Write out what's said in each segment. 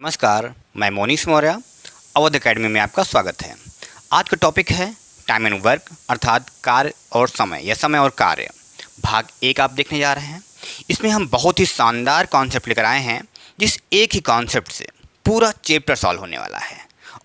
नमस्कार, मैं मोनीश मौर्य। अवध एकेडमी में आपका स्वागत है। आज का टॉपिक है टाइम एंड वर्क, अर्थात कार्य और समय या समय और कार्य। भाग 1 आप देखने जा रहे हैं। इसमें हम बहुत ही शानदार कॉन्सेप्ट लेकर आए हैं, जिस एक ही कॉन्सेप्ट से पूरा चैप्टर सॉल्व होने वाला है।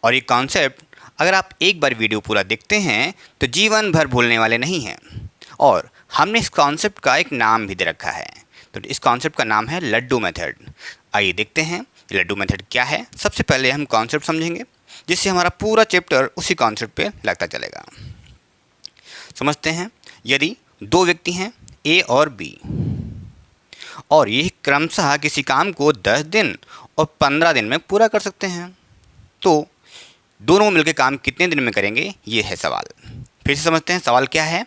और ये कॉन्सेप्ट अगर आप एक बार वीडियो पूरा देखते हैं तो जीवन भर भूलने वाले नहीं हैं। और हमने इस कॉन्सेप्ट का एक नाम भी दे रखा है। तो इस कॉन्सेप्ट का नाम है लड्डू मेथड। आइए देखते हैं लड्डू मेथड क्या है। सबसे पहले हम कॉन्सेप्ट समझेंगे, जिससे हमारा पूरा चैप्टर उसी कॉन्सेप्ट पे लगता चलेगा। समझते हैं। यदि दो व्यक्ति हैं ए और बी, और ये क्रमशः किसी काम को 10 दिन और 15 दिन में पूरा कर सकते हैं, तो दोनों मिलकर काम कितने दिन में करेंगे, ये है सवाल। फिर से समझते हैं सवाल क्या है।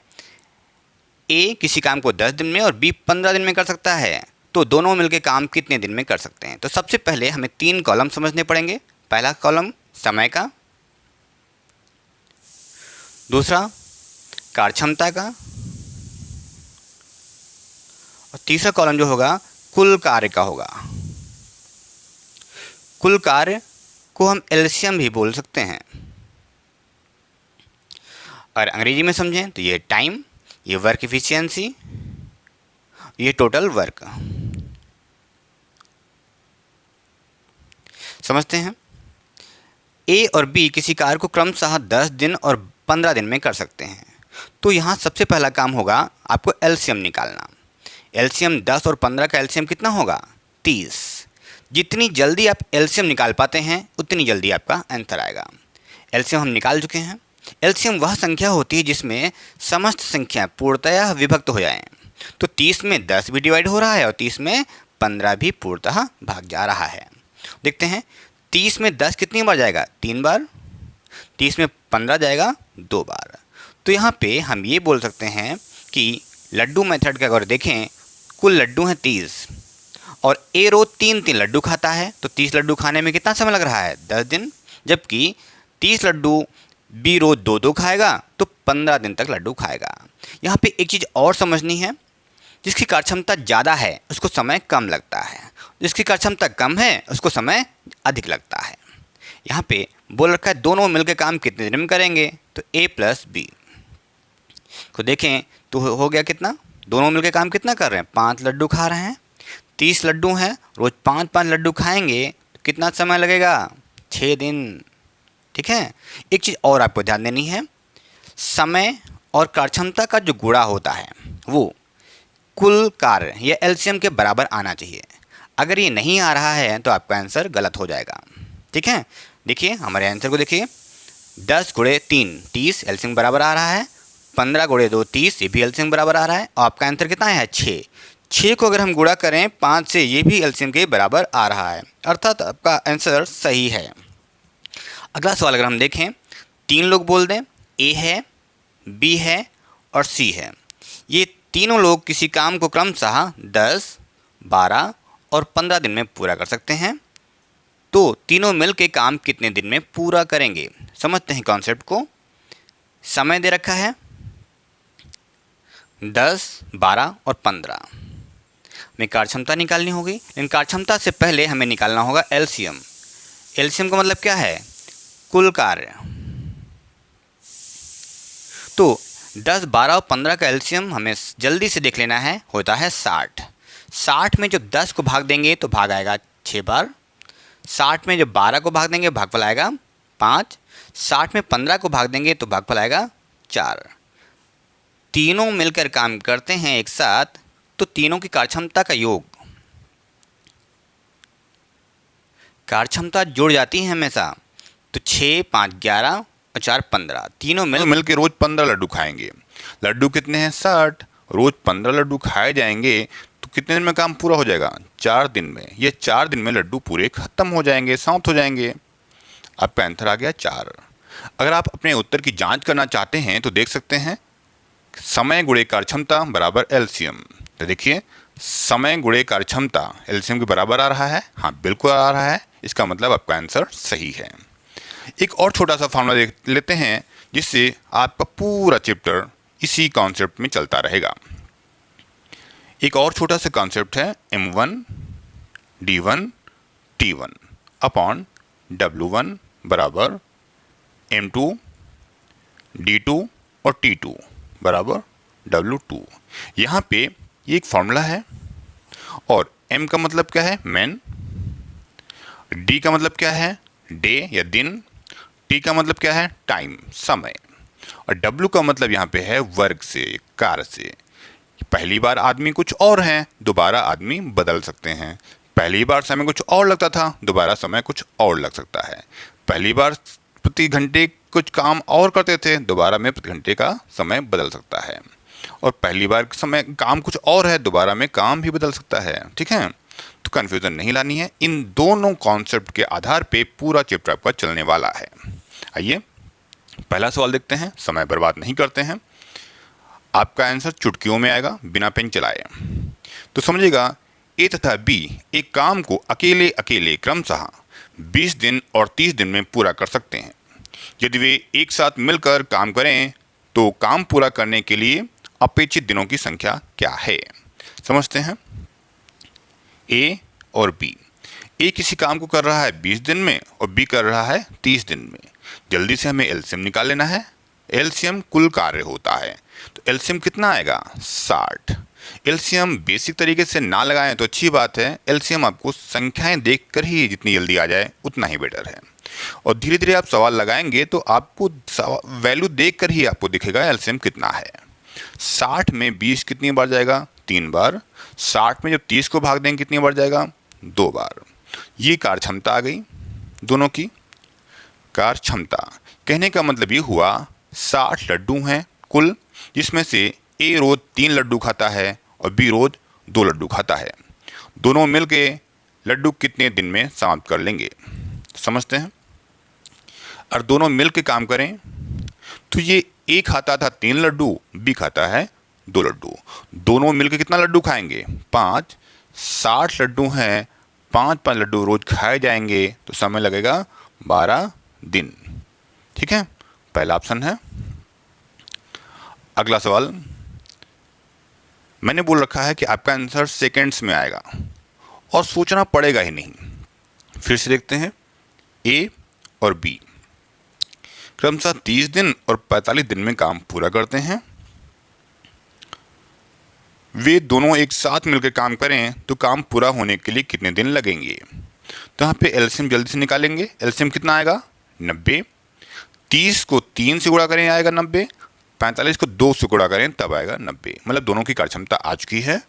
ए किसी काम को 10 दिन में और बी 15 दिन में कर सकता है, तो दोनों मिलकर काम कितने दिन में कर सकते हैं। तो सबसे पहले हमें 3 कॉलम समझने पड़ेंगे। पहला कॉलम समय का, दूसरा कार्यक्षमता का, और तीसरा कॉलम जो होगा कुल कार्य का होगा। कुल कार्य को हम एलसीएम भी बोल सकते हैं। अगर अंग्रेजी में समझें तो ये टाइम, ये वर्क एफिशिएंसी, ये टोटल वर्क। समझते हैं। ए और बी किसी कार्य को क्रमशः 10 दिन और 15 दिन में कर सकते हैं, तो यहाँ सबसे पहला काम होगा आपको एलसीएम निकालना। एलसीएम 10 और 15 का एलसीएम कितना होगा, 30। जितनी जल्दी आप एलसीएम निकाल पाते हैं उतनी जल्दी आपका आंसर आएगा। एलसीएम हम निकाल चुके हैं। एलसीएम वह संख्या होती है जिसमें समस्त संख्या पूर्णतः विभक्त हो जाएं। तो 30 में 10 भी डिवाइड हो रहा है और 30 में 15 भी पूर्णतः भाग जा रहा है। देखते हैं 30 में 10 कितनी बार जाएगा, 3 बार। 30 में 15 जाएगा 2 बार। तो यहाँ पे हम ये बोल सकते हैं कि लड्डू मेथड का अगर देखें, कुल लड्डू हैं 30 और ए रोज 3 लड्डू खाता है, तो 30 लड्डू खाने में कितना समय लग रहा है, 10 दिन। जबकि 30 लड्डू बी रोज 2 खाएगा तो 15 दिन तक लड्डू खाएगा। यहाँ पे एक चीज़ और समझनी है, जिसकी कार्यक्षमता ज़्यादा है उसको समय कम लगता है, जिसकी कार्यक्षमता कम है उसको समय अधिक लगता है। यहाँ पे बोल रखा है दोनों मिलकर काम कितने दिन में करेंगे, तो ए प्लस बी को देखें तो हो गया कितना, दोनों मिलकर काम कितना कर रहे हैं, 5 लड्डू खा रहे हैं। 30 लड्डू हैं, रोज़ 5 लड्डू खाएंगे तो कितना समय लगेगा, 6 दिन। ठीक है। एक चीज़ और आपको ध्यान देनी है, समय और कार्यक्षमता का जो गुणा होता है वो कुल कार्य या एलसीएम के बराबर आना चाहिए। अगर ये नहीं आ रहा है तो आपका आंसर गलत हो जाएगा। ठीक है। देखिए हमारे आंसर को देखिए, 10 गुणे 3 30 एलसीएम बराबर आ रहा है, 15 गुणे 2 30 ये भी एलसीएम बराबर आ रहा है, और आपका आंसर कितना है 6। 6 को अगर हम गुणा करें 5 से, ये भी एलसीएम के बराबर आ रहा है, अर्थात आपका आंसर सही है। अगला सवाल अगर हम देखें, 3 लोग बोल दें, ए है, बी है और सी है। ये तीनों लोग किसी काम को क्रमशः 10, 12 और 15 दिन में पूरा कर सकते हैं, तो तीनों मिल के काम कितने दिन में पूरा करेंगे। समझते हैं कॉन्सेप्ट को। समय दे रखा है 10, 12 और 15 में कार्यक्षमता निकालनी होगी, लेकिन कार्यक्षमता से पहले हमें निकालना होगा एलसीएम। एलसीएम का मतलब क्या है, कुल कार्य। तो 10, 12 और 15 का एलसीएम हमें जल्दी से देख लेना है, होता है 60। 60 में जब 10 को भाग देंगे तो भाग आएगा 6 बार। 60 में जब 12 को भाग देंगे भागफल आएगा 5। 60 में 15 को भाग देंगे तो भागफल आएगा 4। तीनों मिलकर काम करते हैं एक साथ, तो तीनों की कार्यक्षमता का योग, कार्यक्षमता जुड़ जाती है हमेशा। तो 6, 5, 11 और 4, 15, तीनों मिल के रोज 15 लड्डू खाएंगे। लड्डू कितने हैं, 60। रोज 15 लड्डू खाए जाएंगे तो कितने दिन में काम पूरा हो जाएगा, 4 दिन में। ये 4 दिन में लड्डू पूरे खत्म हो जाएंगे, समाप्त हो जाएंगे। आपका आंसर आ गया 4। अगर आप अपने उत्तर की जांच करना चाहते हैं तो देख सकते हैं, समय गुणे कार्यक्षमता बराबर एलसीएम। तो देखिए समय गुणे कार्यक्षमता एलसीएम के बराबर आ रहा है। हाँ बिल्कुल आ रहा है, इसका मतलब आपका आंसर सही है। एक और छोटा सा फॉर्मूला देख लेते हैं, जिससे आपका पूरा चैप्टर इसी कॉन्सेप्ट में चलता रहेगा। एक और छोटा सा कॉन्सेप्ट है M1 D1 T1। Upon W1 बराबर M2 D2 और T2 बराबर W2। यहाँ पे ये एक फॉर्मूला है और M का मतलब क्या है, मैन, D का मतलब क्या है, डे या दिन, T का मतलब क्या है, टाइम, समय, और W का मतलब यहाँ पे है वर्क से, कार्य से। पहली बार आदमी कुछ और है, दोबारा आदमी बदल सकते हैं। पहली बार समय कुछ और लगता था, दोबारा समय कुछ और लग सकता है। पहली बार प्रति घंटे कुछ काम और करते थे, दोबारा में प्रति घंटे का समय बदल सकता है। और पहली बार समय काम कुछ और है, दोबारा में काम भी बदल सकता है। ठीक है, तो कन्फ्यूज़न नहीं लानी है। इन दोनों कॉन्सेप्ट के आधार पे पूरा चैप्टर आपका चलने वाला है। आइए पहला सवाल देखते हैं, समय बर्बाद नहीं करते हैं। आपका आंसर चुटकियों में आएगा, बिना पेन चलाए। तो समझिएगा, ए तथा बी एक काम को अकेले अकेले क्रमशः 20 दिन और 30 दिन में पूरा कर सकते हैं। यदि वे एक साथ मिलकर काम करें तो काम पूरा करने के लिए अपेक्षित दिनों की संख्या क्या है। समझते हैं, ए और बी। ए किसी काम को कर रहा है 20 दिन में और बी कर रहा है 30 दिन में। जल्दी से हमें एलसीएम निकाल लेना है। एलसीएम कुल कार्य होता है, तो एलसीएम कितना आएगा, 60। एलसीएम बेसिक तरीके से ना लगाएं तो अच्छी बात है। एलसीएम आपको संख्याएं देखकर ही जितनी जल्दी आ जाए उतना ही बेटर है। और धीरे धीरे आप सवाल लगाएंगे तो आपको वैल्यू देखकर ही आपको दिखेगा एलसीएम कितना है। 60 में 20 कितनी बार जाएगा, 3 बार। 60 में जब 30 को भाग देंगे कितनी बार जाएगा, 2 बार। ये कार्य क्षमता आ गई दोनों की। कार्य क्षमता कहने का मतलब ये हुआ 60 लड्डू हैं कुल, जिसमें से ए रोज 3 लड्डू खाता है और बी रोज 2 लड्डू खाता है। दोनों मिलके लड्डू कितने दिन में समाप्त कर लेंगे, समझते हैं। और दोनों मिलके काम करें तो ये ए खाता था 3 लड्डू, बी खाता है 2 लड्डू। दोनों मिलके कितना लड्डू खाएंगे, 5। 60 लड्डू हैं, 5-5 लड्डू रोज खाए जाएंगे तो समय लगेगा 12 दिन। ठीक है, पहला ऑप्शन है। अगला सवाल, मैंने बोल रखा है कि आपका आंसर सेकंड्स में आएगा और सोचना पड़ेगा ही नहीं। फिर से देखते हैं, ए और बी क्रमशः 30 दिन और 45 दिन में काम पूरा करते हैं। वे दोनों एक साथ मिलकर काम करें तो काम पूरा होने के लिए कितने दिन लगेंगे। तो यहाँ पे एलसीएम जल्दी से निकालेंगे। एलसीएम कितना आएगा, 90। 30 को 3 से गुणा करें आएगा 90। 45 को 2 से गुणा करें तब आएगा 90। मतलब दोनों की कार्य क्षमता आ चुकी है।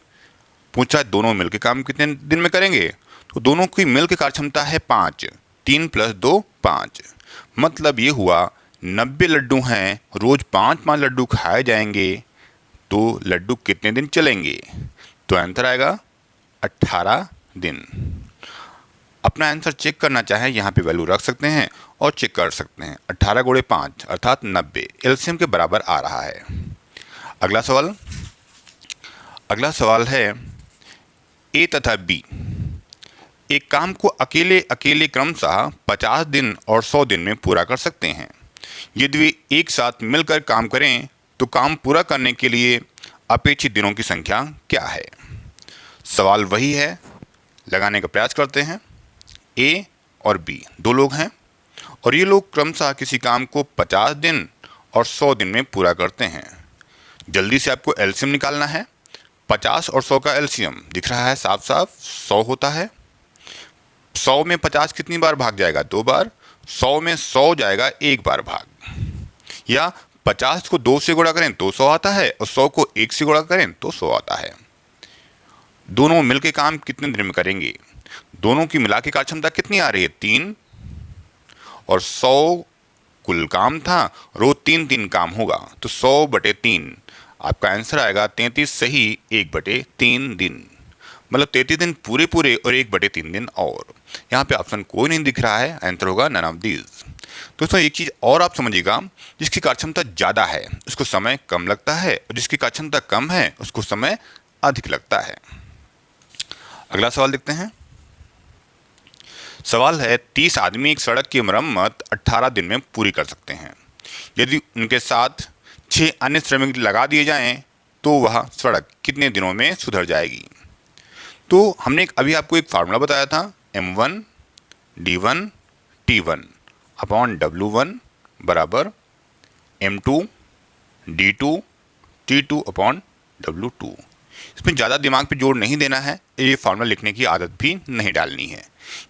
पूछा दोनों मिलकर काम कितने दिन में करेंगे, तो दोनों की मिलकर कार्य क्षमता है 5। 3 + 2 5। मतलब ये हुआ 90 लड्डू हैं, रोज 5-5 लड्डू खाए जाएंगे तो लड्डू कितने दिन चलेंगे। तो आंसर आएगा 18 दिन। अपना आंसर चेक करना चाहे यहाँ पे वैल्यू रख सकते हैं और चेक कर सकते हैं। 18 × 5 अर्थात 90 एलसीएम के बराबर आ रहा है। अगला सवाल है, ए तथा बी एक काम को अकेले अकेले क्रमशः 50 दिन और 100 दिन में पूरा कर सकते हैं। यदि वे एक साथ मिलकर काम करें तो काम पूरा करने के लिए अपेक्षित दिनों की संख्या क्या है। सवाल वही है, लगाने का प्रयास करते हैं। ए और बी 2 लोग हैं और ये लोग क्रमशः किसी काम को 50 दिन और 100 दिन में पूरा करते हैं। जल्दी से आपको एलसीएम निकालना है। 50 और 100 का एलसीएम दिख रहा है साफ साफ, 100 होता है। 100 में 50 कितनी बार भाग जाएगा, 2 बार। 100 में 100 जाएगा 1 बार भाग। या 50 को 2 से गुणा करें तो 100 आता है और 100 को 1 से गुणा करें तो 100 आता है। दोनों मिलके काम कितने दिन में करेंगे, दोनों की मिला के कार्य क्षमता कितनी आ रही है, 3। और 100 कुल काम था, रोज 3-3 काम होगा तो 100/3 आपका आंसर आएगा 33 सही 1/3 दिन। मतलब 33 दिन पूरे पूरे और 1/3 दिन और। यहाँ पे ऑप्शन कोई नहीं दिख रहा है, आंसर होगा नन ऑफ दीज। दोस्तों एक चीज़ और आप समझिएगा, जिसकी कार्य क्षमता ज़्यादा है उसको समय कम लगता है और जिसकी कार्य क्षमता कम है उसको समय अधिक लगता है। अगला सवाल देखते हैं। सवाल है, 30 आदमी एक सड़क की मरम्मत 18 दिन में पूरी कर सकते हैं। यदि उनके साथ 6 अन्य श्रमिक लगा दिए जाएं तो वह सड़क कितने दिनों में सुधर जाएगी। तो हमने अभी आपको एक फार्मूला बताया था, M1 D1 T1 upon W1 बराबर M2 D2 T2 upon W2। इसमें ज़्यादा दिमाग पे जोर नहीं देना है, ये फार्मूला लिखने की आदत भी नहीं डालनी है,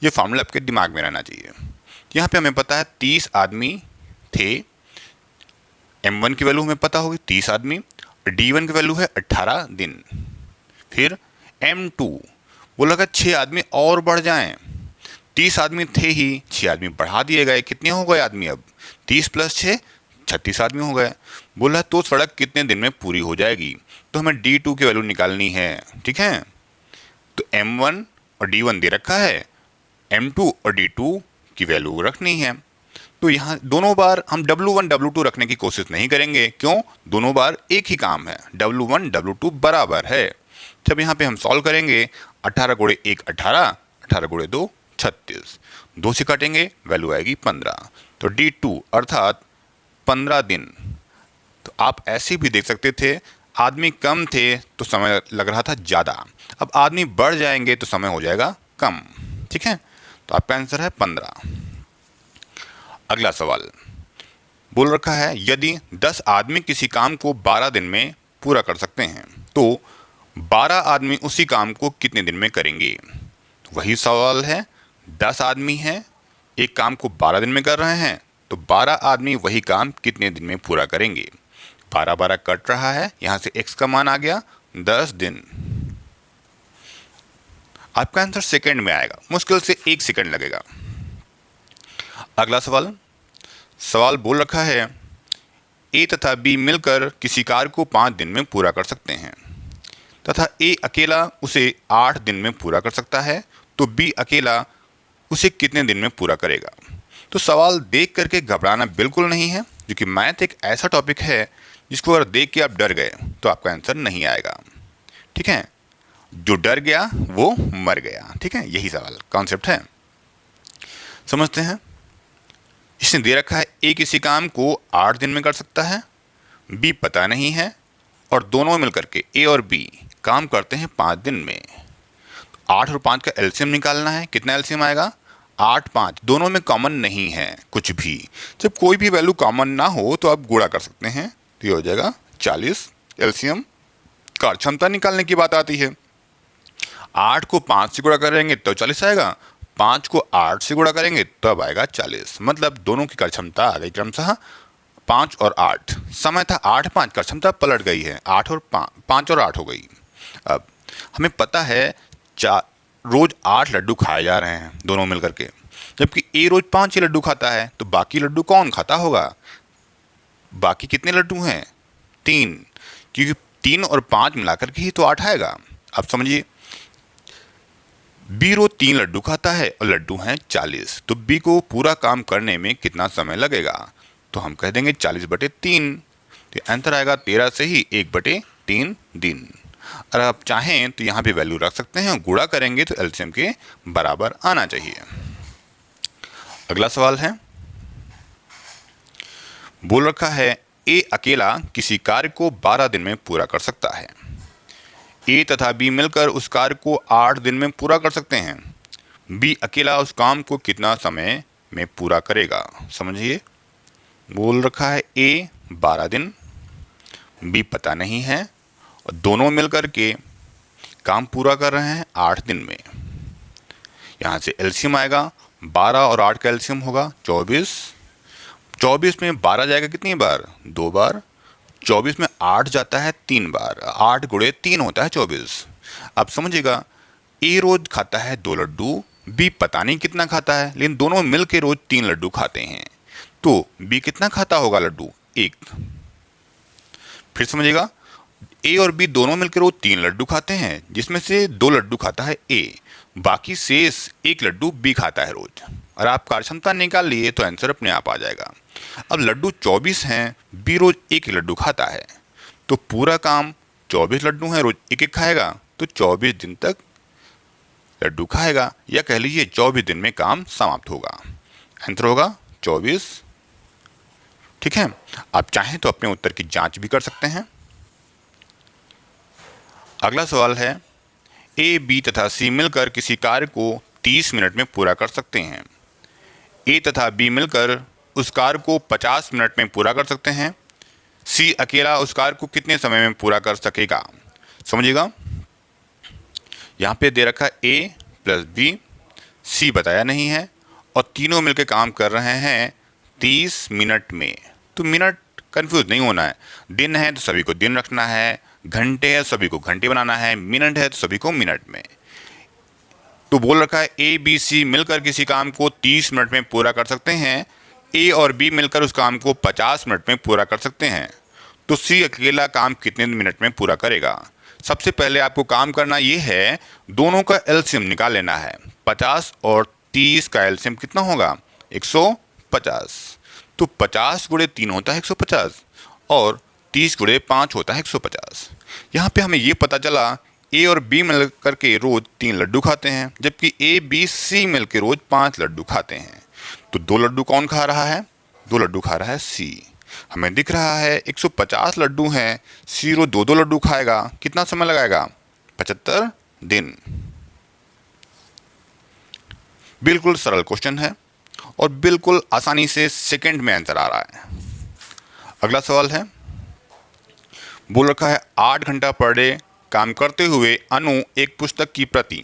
ये फार्मूला आपके दिमाग में रहना चाहिए। यहाँ पे हमें पता है 30 आदमी थे, M1 की वैल्यू हमें पता होगी 30 आदमी, और D1 की वैल्यू है 18 दिन। फिर M2 बोला कि 6 आदमी और बढ़ जाएं, 30 आदमी थे ही, 6 आदमी बढ़ा दिए गए, कितने हो गए आदमी अब 30 + 6 36 आदमी हो गए। बोला तो सड़क कितने दिन में पूरी हो जाएगी, तो हमें D2 की वैल्यू निकालनी है। ठीक है, तो M1 और D1 दे रखा है, M2 और D2 की वैल्यू रखनी है। तो यहाँ दोनों बार हम W1 W2 रखने की कोशिश नहीं करेंगे, क्यों, दोनों बार एक ही काम है, W1 W2 बराबर है। जब यहाँ पे हम सॉल्व करेंगे 18 × 1 18, 18 × 2 36, 2 से काटेंगे वैल्यू आएगी 15, तो D2 अर्थात 15 दिन। तो आप ऐसे भी देख सकते थे, आदमी कम थे तो समय लग रहा था ज़्यादा, अब आदमी बढ़ जाएंगे तो समय हो जाएगा कम। ठीक है, तो आपका आंसर है 15। अगला सवाल बोल रखा है यदि 10 आदमी किसी काम को 12 दिन में पूरा कर सकते हैं तो 12 आदमी उसी काम को कितने दिन में करेंगे। वही सवाल है, 10 आदमी हैं, एक काम को 12 दिन में कर रहे हैं, तो 12 आदमी वही काम कितने दिन में पूरा करेंगे। 12 12 कट रहा है, यहाँ से x का मान आ गया 10 दिन। आपका आंसर सेकंड में आएगा, मुश्किल से 1 सेकंड लगेगा। अगला सवाल बोल रखा है A तथा B मिलकर किसी कार्य को 5 दिन में पूरा कर सकते हैं तथा A अकेला उसे 8 दिन में पूरा कर सकता है, तो B अकेला उसे कितने दिन में पूरा करेगा। तो सवाल देख करके घबराना बिल्कुल नहीं है, क्योंकि मैथ एक ऐसा टॉपिक है जिसको अगर देख के आप डर गए तो आपका आंसर नहीं आएगा। ठीक है, जो डर गया वो मर गया। ठीक है, यही सवाल कॉन्सेप्ट है, समझते हैं। इसने दे रखा है A किसी काम को 8 दिन में कर सकता है, B पता नहीं है, और दोनों मिलकर के A और B काम करते हैं 5 दिन में। 8 और 5 का एलसीएम निकालना है, कितना एलसीएम आएगा 8 5, दोनों में कॉमन नहीं है कुछ भी। जब कोई भी वैल्यू कॉमन ना हो तो आप गुणा कर सकते हैं, तो ये हो जाएगा 40। एलसीएम कार्य क्षमता निकालने की बात आती है, 8 को 5 से गुणा करेंगे तो 40 आएगा, 5 को 8 से गुणा करेंगे तब आएगा 40। मतलब दोनों की कार्य क्षमता आ गई क्रमशः 5 और 8। समय था 8 5, कार्य क्षमता पलट गई है 8 और 5 और 8 हो गई। अब हमें पता है रोज 8 लड्डू खाए जा रहे हैं दोनों मिलकर के, जबकि A रोज 5 ही लड्डू खाता है, तो बाकी लड्डू कौन खाता होगा। बाकी कितने लड्डू हैं 3, क्योंकि 3 और 5 मिलाकर के ही तो 8 आएगा। अब समझिए B रोज 3 लड्डू खाता है और लड्डू हैं 40, तो B को पूरा काम करने में कितना समय लगेगा, तो हम कह देंगे 40/3, तो आंसर आएगा 13 से ही 1/3 दिन। और आप चाहें तो यहाँ पे वैल्यू रख सकते हैं, गुणा करेंगे तो एलसीएम के बराबर आना चाहिए। अगला सवाल है, बोल रखा है A अकेला किसी कार्य को 12 दिन में पूरा कर सकता है, A तथा B मिलकर उस कार्य को 8 दिन में पूरा कर सकते हैं, B अकेला उस काम को कितना समय में पूरा करेगा। समझिए, बोल रखा है A 12 दिन, B पता नहीं है, और दोनों मिलकर के काम पूरा कर रहे हैं 8 दिन में। यहाँ से एलसीएम आएगा 12 और 8 का एलसीएम होगा 24। 24 में 12 जाएगा कितनी बार 2 बार, 24 में 8 जाता है 3 बार, 8 × 3 होता है 24। अब समझिएगा A रोज खाता है 2 लड्डू, B पता नहीं कितना खाता है, लेकिन दोनों मिल के रोज 3 लड्डू खाते हैं, तो B कितना खाता होगा लड्डू 1। फिर समझिएगा A और B दोनों मिलकर वो 3 लड्डू खाते हैं, जिसमें से 2 लड्डू खाता है A, बाकी शेष 1 लड्डू B खाता है रोज। और आप कार्य क्षमता निकाल लिए तो आंसर अपने आप आ जाएगा। अब लड्डू 24 हैं, B रोज 1 लड्डू खाता है, तो पूरा काम 24 लड्डू हैं, रोज 1 खाएगा, तो 24 दिन तक लड्डू खाएगा, या कह लीजिए 24 दिन में काम समाप्त होगा। आंसर होगा 24। ठीक है, आप चाहें तो अपने उत्तर की जांच भी कर सकते हैं। अगला सवाल है A, B तथा C मिलकर किसी कार्य को 30 मिनट में पूरा कर सकते हैं, ए तथा बी मिलकर उस कार्य को 50 मिनट में पूरा कर सकते हैं। सी अकेला उस कार्य को कितने समय में पूरा कर सकेगा? समझिएगा, यहाँ पे दे रखा ए प्लस बी, सी बताया नहीं है और तीनों मिलकर काम कर रहे हैं 30 मिनट में। तो मिनट कंफ्यूज नहीं होना है, दिन है तो सभी को दिन रखना है, घंटे है सभी को घंटे बनाना है, मिनट है तो सभी को मिनट में। तो बोल रखा है ए बी सी मिलकर किसी काम को 30 मिनट में पूरा कर सकते हैं, ए और बी मिलकर उस काम को 50 मिनट में पूरा कर सकते हैं। तो सी अकेला काम कितने मिनट में पूरा करेगा? सबसे पहले आपको काम करना ये है, दोनों का एलसीएम निकाल लेना है। 50 और 30 का एलसीएम कितना होगा? 150। तो 50 गुणे 3 होता है 150 और 30 गुणे 5 होता है 150। यहाँ पे हमें ये पता चला ए और बी मिल करके रोज 3 लड्डू खाते हैं, जबकि ए बी सी मिल के रोज 5 लड्डू खाते हैं। तो 2 लड्डू कौन खा रहा है? 2 लड्डू खा रहा है सी। हमें दिख रहा है 150 लड्डू हैं, सी रोज 2-2 लड्डू खाएगा, कितना समय लगाएगा? 75 दिन। बिल्कुल सरल क्वेश्चन है और बिल्कुल आसानी से सेकंड में आंसर आ रहा है। अगला सवाल है, बोल रखा है 8 घंटा पर डे काम करते हुए अनु एक पुस्तक की प्रति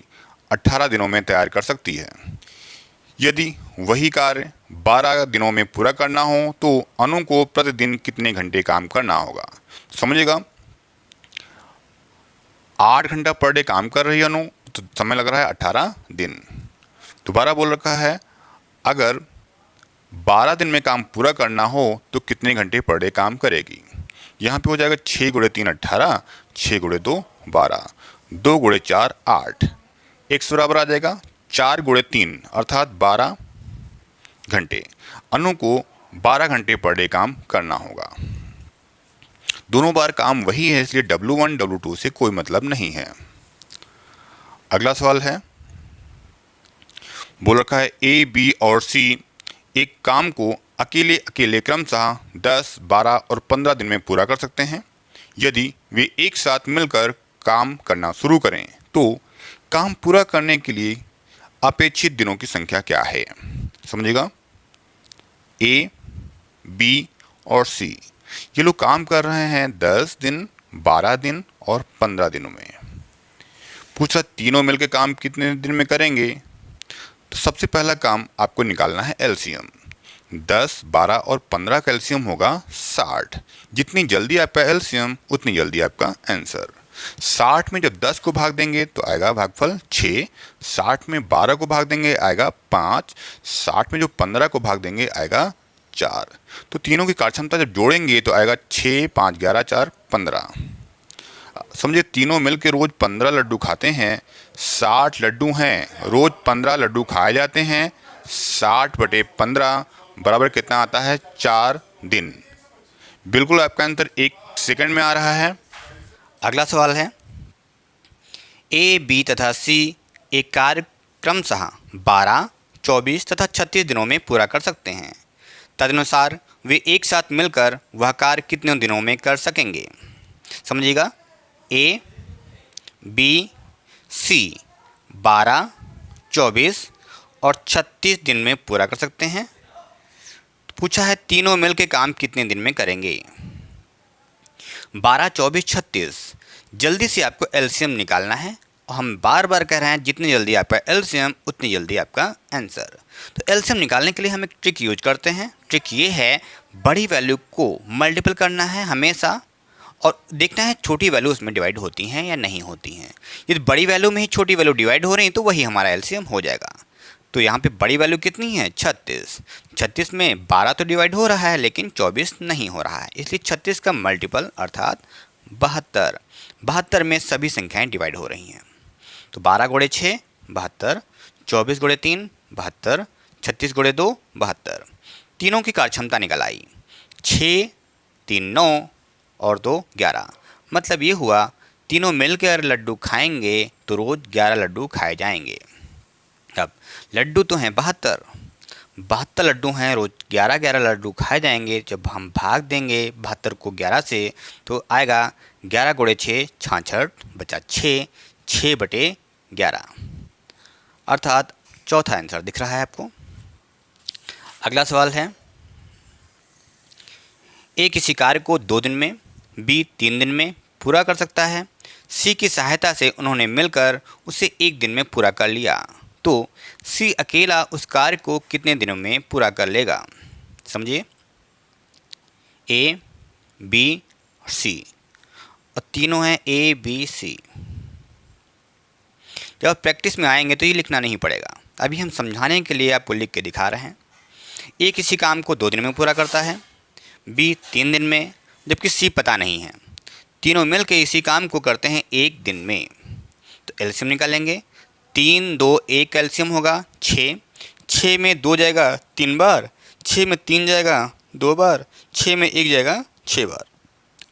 18 दिनों में तैयार कर सकती है। यदि वही कार्य 12 दिनों में पूरा करना हो तो अनु को प्रतिदिन कितने घंटे काम करना होगा? समझिएगा, 8 घंटा पर डे काम कर रही है अनु, तो समय लग रहा है 18 दिन। दोबारा बोल रखा है अगर 12 दिन में काम पूरा करना हो तो कितने घंटे पर डे काम करेगी? यहाँ पे हो जाएगा 6 गुणे 3 18, 6 गुणे 2 12, 2 गुणे 4 8, x बराबर आ जाएगा 4 गुणे 3 अर्थात 12 घंटे। अनु को 12 घंटे पर डे काम करना होगा। दोनों बार काम वही है, इसलिए W1 W2 से कोई मतलब नहीं है। अगला सवाल है, बोल रखा है ए बी और सी एक काम को अकेले अकेले क्रमशः 10, 12 और 15 दिन में पूरा कर सकते हैं। यदि वे एक साथ मिलकर काम करना शुरू करें तो काम पूरा करने के लिए अपेक्षित दिनों की संख्या क्या है? समझिएगा, ए बी और सी ये लोग काम कर रहे हैं 10 दिन, 12 दिन और 15 दिनों में। पूछा तीनों मिलकर काम कितने दिन में करेंगे? तो सबसे पहला काम आपको निकालना है एलसीएम। 10, 12 और 15 का एलसीएम होगा 60। जितनी जल्दी आपका एलसीएम उतनी जल्दी आपका आंसर। 60 में जब 10 को भाग देंगे तो आएगा भागफल 6, 60 में 12 को भाग देंगे आएगा 5, 60 में जो 15 को भाग देंगे आएगा 4। तो तीनों की कार्यक्षमता जब जोड़ेंगे तो आएगा 6, 5, 11, 4, 15। समझिए तीनों मिलकर रोज 15 लड्डू खाते हैं, 60 लड्डू हैं, रोज 15 लड्डू खाए जाते हैं, 60 बटे 15 बराबर कितना आता है? 4 दिन। बिल्कुल आपका आंसर 1 सेकंड में आ रहा है। अगला सवाल है, ए बी तथा सी एक कार्य क्रमशः 12, 24 तथा 36 दिनों में पूरा कर सकते हैं। तदनुसार वे एक साथ मिलकर वह कार्य कितने दिनों में कर सकेंगे? समझिएगा, ए बी सी 12, 24 और 36 दिन में पूरा कर सकते हैं। पूछा है तीनों मिलकर काम कितने दिन में करेंगे? 12, 24, 36। जल्दी से आपको एलसीएम निकालना है और हम बार बार कह रहे हैं जितनी जल्दी आपका एलसीएम उतनी जल्दी आपका आंसर। तो एलसीएम निकालने के लिए हम एक ट्रिक यूज करते हैं। ट्रिक ये है, बड़ी वैल्यू को मल्टीपल करना है हमेशा और देखना है छोटी वैल्यू उसमें डिवाइड होती हैं या नहीं होती हैं। यदि बड़ी वैल्यू में ही छोटी वैल्यू डिवाइड हो रही है तो वही हमारा एलसीएम हो जाएगा। तो यहाँ पे बड़ी वैल्यू कितनी है? 36। 36 में 12 तो डिवाइड हो रहा है लेकिन 24 नहीं हो रहा है, इसलिए 36 का मल्टीपल अर्थात 72। 72 में सभी संख्याएं डिवाइड हो रही हैं। तो 12 गुणे 6 72, 24 गुणे 3 72, 36 गुणे 2 72। तीनों की कार्यक्षमता निकल आई, 6, 3 9 और 2 11। मतलब ये हुआ तीनों मिलकर लड्डू खाएंगे तो रोज़ 11 लड्डू खाए जाएंगे। अब लड्डू तो हैं 72 लड्डू हैं, रोज़ 11 लड्डू खाए जाएंगे। जब हम भाग देंगे 72 को 11 से तो आएगा 11 गुणे 6 66 बचा 6, 6 बटे 11 अर्थात चौथा आंसर दिख रहा है आपको। अगला सवाल है, ए किसी कार्य को 2 दिन में, बी 3 दिन में पूरा कर सकता है। सी की सहायता से उन्होंने मिलकर उसे 1 दिन में पूरा कर लिया, तो सी अकेला उस कार्य को कितने दिनों में पूरा कर लेगा? समझिए, ए, बी और सी, और तीनों हैं ए, बी, सी। जब आप प्रैक्टिस में आएंगे तो ये लिखना नहीं पड़ेगा, अभी हम समझाने के लिए आपको लिख के दिखा रहे हैं। ए किसी काम को 2 दिन में पूरा करता है, बी 3 दिन में, जबकि सी पता नहीं है। तीनों मिल के इसी काम को करते हैं 1 दिन में, तो एलसीएम निकालेंगे। 3, 2, 1 का एलसीएम होगा 6। 6 में 2 जाएगा 3 बार, 6 में 3 जाएगा 2 बार, 6 में 1 जाएगा 6 बार।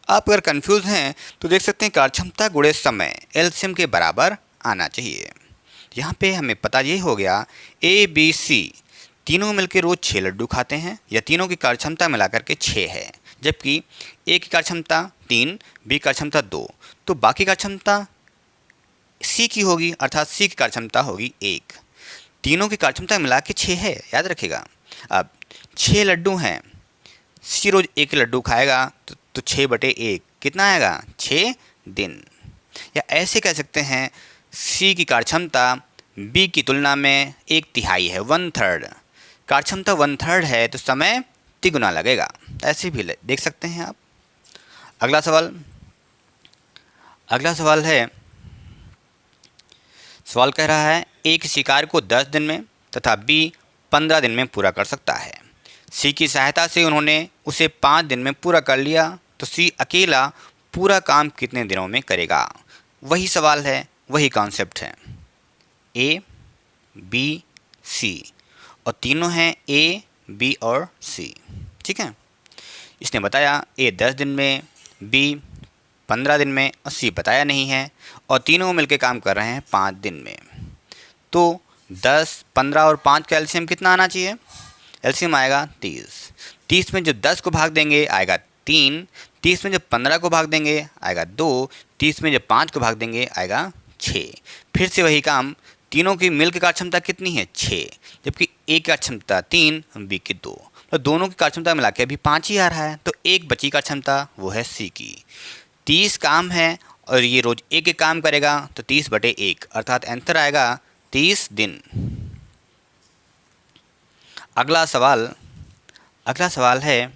आप अगर कंफ्यूज हैं तो देख सकते हैं कार्यक्षमता गुणे समय एलसीएम के बराबर आना चाहिए। यहाँ पे हमें पता ये हो गया, ए, बी, सी तीनों मिलकर रोज 6 लड्डू खाते हैं, या तीनों की कार्यक्षमता मिलाकर के 6 है, जबकि ए की कार्यक्षमता 3, बी की कार्यक्षमता 2, तो बाकी कार्यक्षमता सी की होगी, अर्थात सी की कार्यक्षमता होगी 1। तीनों की कार्यक्षमता मिला के 6 है, याद रखिएगा। अब 6 लड्डू हैं, सी रोज 1 लड्डू खाएगा तो 6/1 कितना आएगा? 6 दिन। या ऐसे कह सकते हैं, सी की कार्यक्षमता बी की तुलना में 1/3 है, 1/3। कार्यक्षमता 1/3 है तो समय तिगुना लगेगा, ऐसे भी देख सकते हैं आप। अगला सवाल है, सवाल कह रहा है, ए किसी कार्य को 10 दिन में तथा बी 15 दिन में पूरा कर सकता है। सी की सहायता से उन्होंने उसे 5 दिन में पूरा कर लिया, तो सी अकेला पूरा काम कितने दिनों में करेगा? वही सवाल है, वही कॉन्सेप्ट है। ए, बी, सी, और तीनों हैं ए, बी और सी, ठीक है। इसने बताया ए 10 दिन में, बी 15 दिन में, और सी बताया नहीं है, और तीनों मिलकर काम कर रहे हैं 5 दिन में। तो 10, 15 और 5 का एलसीएम कितना आना चाहिए? एलसीएम आएगा 30। 30 में जब 10 को भाग देंगे आएगा 3, 30 में जब 15 को भाग देंगे आएगा 2, 30 में जब 5 को भाग देंगे आएगा 6। फिर से वही काम, तीनों की मिल की कार्यक्षमता कितनी है? 6, जबकि ए की कार्यक्षमता 3, बी की 2, तो दोनों की कार्यक्षमता मिला के अभी 5 ही आ रहा है, तो एक बची कार्यक्षमता वो है सी की। 30 काम है और ये रोज एक काम करेगा, तो 30/1 अर्थात आंसर आएगा 30 दिन। अगला सवाल है,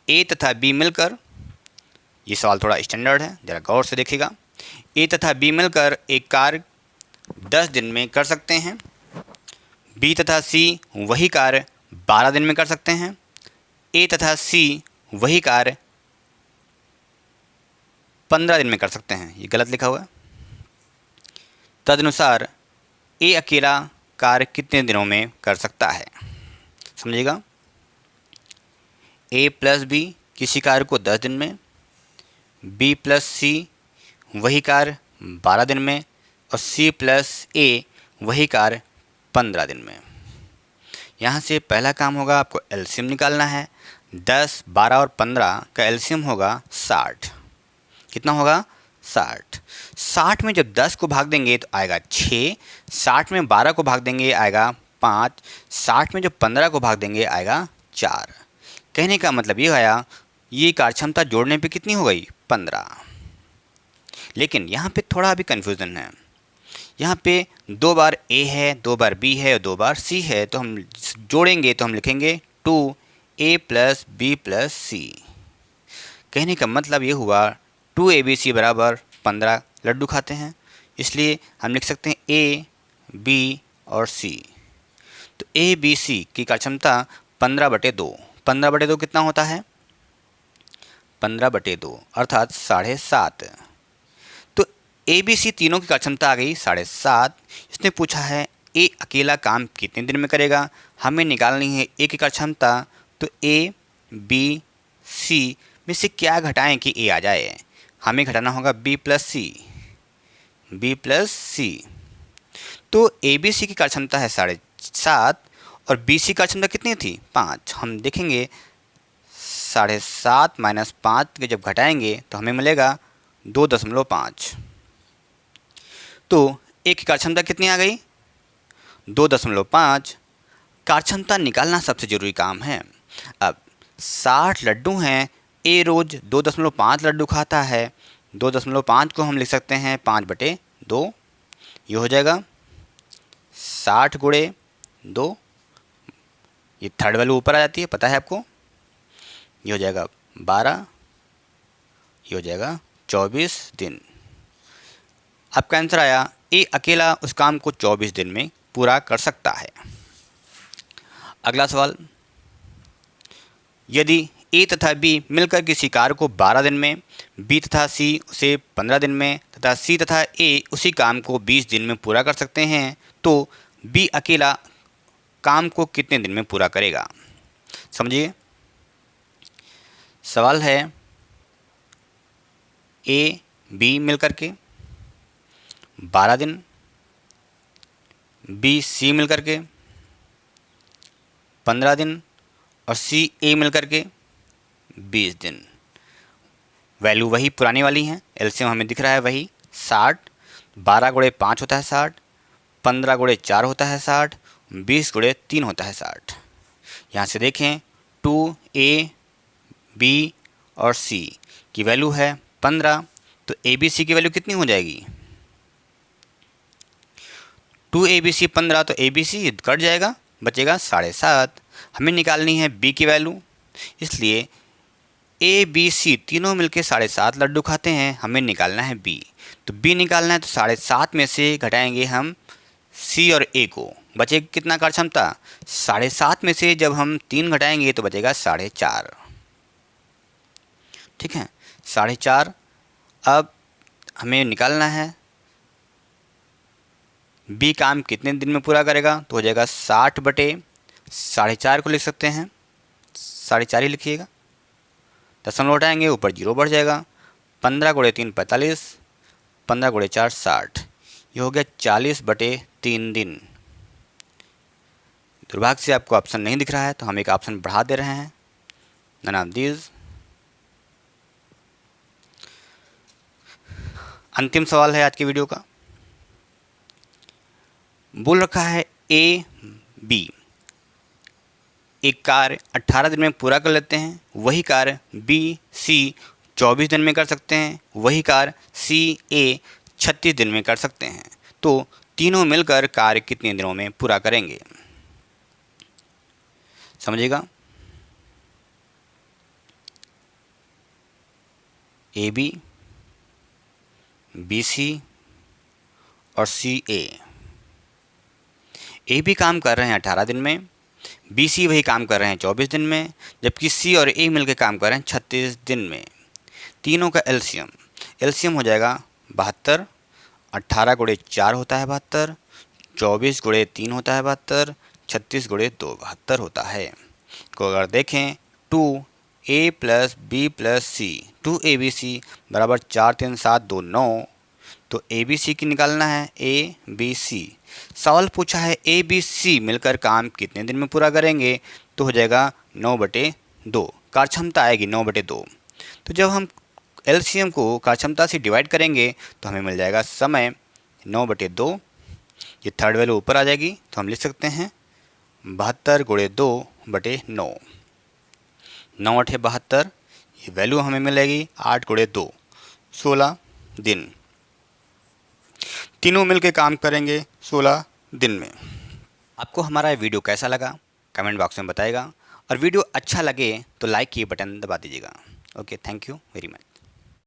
ए तथा बी मिलकर, ये सवाल थोड़ा स्टैंडर्ड है, ज़रा गौर से देखिएगा। ए तथा बी मिलकर एक कार्य 10 दिन में कर सकते हैं, बी तथा सी वही कार्य 12 दिन में कर सकते हैं, ए तथा सी वही कार्य 15 दिन में कर सकते हैं। ये गलत लिखा हुआ है। तदनुसार ए अकेला कार्य कितने दिनों में कर सकता है? समझिएगा, ए प्लस बी किसी कार्य को 10 दिन में, बी प्लस सी वही कार्य 12 दिन में, और सी प्लस ए वही कार्य 15 दिन में। यहाँ से पहला काम होगा, आपको एलसीएम निकालना है। 10, 12 और 15 का एलसीएम होगा 60। कितना होगा? 60। 60 में जब 10 को भाग देंगे तो आएगा 6, 60 में 12 को भाग देंगे आएगा 5, 60 में जब 15 को भाग देंगे आएगा 4। कहने का मतलब ये आया, ये कार्यक्षमता जोड़ने पे कितनी हो गई? 15। लेकिन यहाँ पे थोड़ा अभी कन्फ्यूज़न है। यहाँ पे 2 बार ए है, 2 बार बी है और 2 बार सी है, तो हम जोड़ेंगे तो हम लिखेंगे 2a + b + c। कहने का मतलब ये हुआ 2abc बराबर 15 लड्डू खाते हैं, इसलिए हम लिख सकते हैं a, b और c। तो a, b, c की कार्यक्षमता 15/2। 15/2 कितना होता है? 15/2 अर्थात 7.5। तो ए, बी, सी तीनों की कार्यक्षमता आ गई 7.5। इसने पूछा है ए अकेला काम कितने दिन में करेगा। हमें निकालनी है ए की कार्यक्षमता, तो ए, बी, सी में से क्या घटाएं कि ए आ जाए? हमें घटाना होगा b + c। तो ए, बी, सी की कार्यक्षमता है 7.5 और बी, सी कार्यक्षमता कितनी थी? 5। हम देखेंगे 7.5 - 5 के जब घटाएंगे तो हमें मिलेगा 2.5। तो ए की कार्यक्षमता कितनी आ गई? 2.5 कार्यक्षमता निकालना सबसे ज़रूरी काम है। अब 60 लड्डू हैं, ए रोज़ 2.5 लड्डू खाता है। 2.5 को हम लिख सकते हैं 5/2। ये हो जाएगा 60 गुणे 2। ये थर्ड वैल्यू ऊपर आ जाती है, पता है आपको। ये हो जाएगा 12, ये हो जाएगा 24 दिन। आपका आंसर आया ए अकेला उस काम को 24 दिन में पूरा कर सकता है। अगला सवाल, यदि ए तथा बी मिलकर किसी कार्य को 12 दिन में, बी तथा सी उसे 15 दिन में तथा सी तथा ए उसी काम को 20 दिन में पूरा कर सकते हैं, तो बी अकेला काम को कितने दिन में पूरा करेगा? समझिए, सवाल है ए बी मिलकर के 12 दिन, बी सी मिलकर के 15 दिन और सी ए मिलकर के 20 दिन। वैल्यू वही पुरानी वाली हैं, एलसीएम हमें दिख रहा है वही 60। 12 गुणे 5 होता है 60, 15 गुणे 4 होता है 60, 20 गुणे 3 होता है 60। यहाँ से देखें 2A बी और सी की वैल्यू है 15, तो ए बी सी की वैल्यू कितनी हो जाएगी? 2ABC 15, तो ए बी सी कट जाएगा, बचेगा 7.5। हमें निकालनी है बी की वैल्यू, इसलिए ए बी सी तीनों मिलके 7.5 लड्डू खाते हैं, हमें निकालना है बी। तो बी निकालना है तो 7.5 में से घटाएंगे हम सी और ए को, बचेगा कितना कार्यक्षमता? 7.5 में से जब हम 3 घटाएंगे तो बचेगा 4.5। ठीक है, 4.5। अब हमें निकालना है बी काम कितने दिन में पूरा करेगा, तो हो जाएगा 60/4.5 को लिख सकते हैं, 4.5 ही लिखिएगा। दशमलव उठाएंगे ऊपर 0 बढ़ जाएगा। 15 गुणे 3 45, 15 गुणे 4 60। ये हो गया 40/3 दिन। दुर्भाग्य से आपको ऑप्शन नहीं दिख रहा है, तो हम एक ऑप्शन बढ़ा दे रहे हैं, नन ऑफ दीज। अंतिम सवाल है आज की वीडियो का। बोल रखा है ए बी एक कार्य 18 दिन में पूरा कर लेते हैं, वही कार्य बी सी 24 दिन में कर सकते हैं, वही कार्य सी ए 36 दिन में कर सकते हैं, तो तीनों मिलकर कार्य कितने दिनों में पूरा करेंगे? समझिएगा, ए बी सी और सी ए भी काम कर रहे हैं 18 दिन में, बी सी वही काम कर रहे हैं 24 दिन में, जबकि सी और ए मिलकर काम कर रहे हैं 36 दिन में। तीनों का एलसीएम हो जाएगा 72। 18 गुणे 4 होता है 72, 24 गुणे 3 होता है 72, 36 गुणे 2 72 होता है। को अगर देखें 2A + B + C 2ABC बराबर 4 3 7 2 9, तो ABC की निकालना है ABC। सवाल पूछा है ABC मिलकर काम कितने दिन में पूरा करेंगे, तो हो जाएगा 9/2। कार्यक्षमता आएगी 9/2। तो जब हम एलसीएम को कार्यक्षमता से डिवाइड करेंगे तो हमें मिल जाएगा समय 9/2। ये थर्ड वैल्यू ऊपर आ जाएगी, तो हम लिख सकते हैं 72 गुणे 2/9। 9 8 72, ये वैल्यू हमें मिलेगी 8 गुणे 2 16 दिन। तीनों मिलके काम करेंगे 16 दिन में। आपको हमारा वीडियो कैसा लगा कमेंट बॉक्स में बताइएगा, और वीडियो अच्छा लगे तो लाइक की बटन दबा दीजिएगा। Okay, thank you very much.